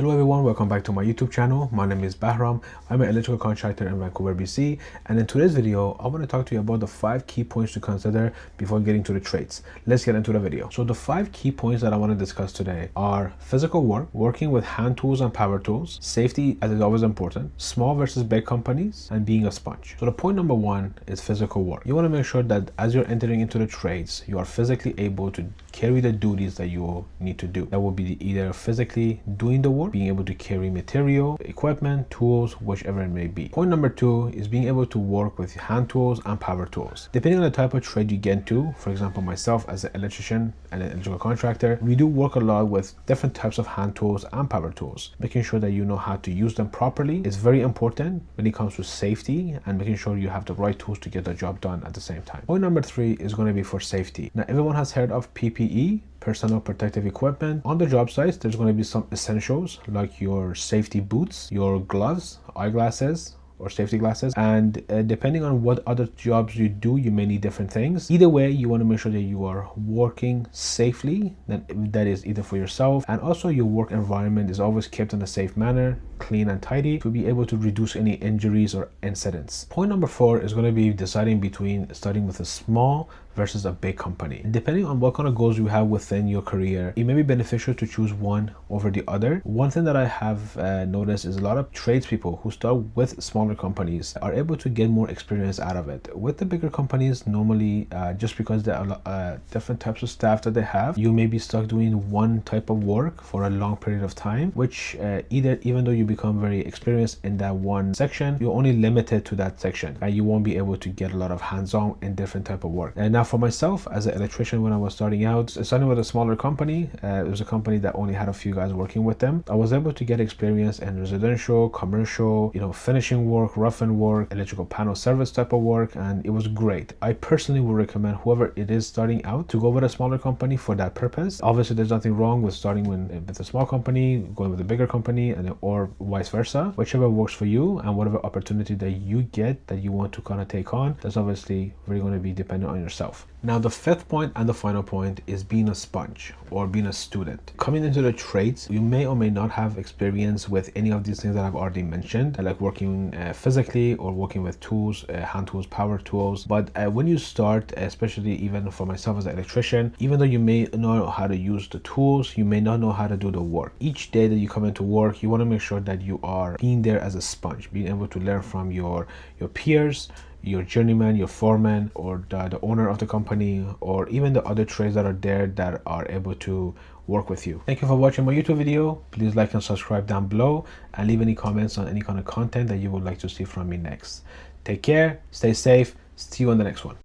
Hello everyone, welcome back to my YouTube channel. My name is Bahram. I'm an electrical contractor in Vancouver, BC, and in today's video, I want to talk to you about the 5 key points to consider before getting to the trades. Let's get into the video. So the 5 key points that I want to discuss today are physical work, working with hand tools and power tools, safety as is always important, small versus big companies, and being a sponge. So the point number 1 is physical work. You want to make sure that as you're entering into the trades, you are physically able to carry the duties that you need to do. That will be either physically doing the work, being able to carry material, equipment, tools, whichever it may be. Point number 2 is being able to work with hand tools and power tools. Depending on the type of trade you get into, for example, myself as an electrician and an electrical contractor, we do work a lot with different types of hand tools and power tools. Making sure that you know how to use them properly is very important when it comes to safety and making sure you have the right tools to get the job done at the same time. Point number 3 is going to be for safety. Now, everyone has heard of PPE, personal protective equipment. On the job sites, there's going to be some essentials like your safety boots, your gloves, eyeglasses, or safety glasses, and depending on what other jobs you do, you may need different things. Either way, you want to make sure that you are working safely, that is either for yourself, and also your work environment is always kept in a safe manner, clean and tidy, to be able to reduce any injuries or incidents. Point number 4 is going to be deciding between starting with a small versus a big company. Depending on what kind of goals you have within your career, it may be beneficial to choose one over the other. One thing that I have noticed is a lot of tradespeople who start with smaller companies are able to get more experience out of it. With the bigger companies, normally just because there are different types of staff that they have, you may be stuck doing one type of work for a long period of time, which even though you become very experienced in that one section, you're only limited to that section and you won't be able to get a lot of hands-on in different type of work. And now for myself as an electrician, when I was starting out, starting with a smaller company, it was a company that only had a few guys working with them. I was able to get experience in residential, commercial, finishing work, rough-end work, electrical panel service type of work, and it was great. I personally would recommend whoever it is starting out to go with a smaller company for that purpose. Obviously, there's nothing wrong with starting with a small company, going with a bigger company, or vice versa. Whichever works for you and whatever opportunity that you get that you want to kind of take on, that's obviously really going to be dependent on yourself. Now, the 5th point and the final point is being a sponge or being a student. Coming into the trades, you may or may not have experience with any of these things that I've already mentioned, like working physically or working with tools, hand tools, power tools. But when you start, especially even for myself as an electrician, even though you may know how to use the tools, you may not know how to do the work. Each day that you come into work, you want to make sure that you are being there as a sponge, being able to learn from your peers, your journeyman, your foreman, or the owner of the company, or even the other trades that are there that are able to work with you. Thank you for watching my YouTube video. Please like and subscribe down below and leave any comments on any kind of content that you would like to see from me next. Take care, stay safe, see you on the next one.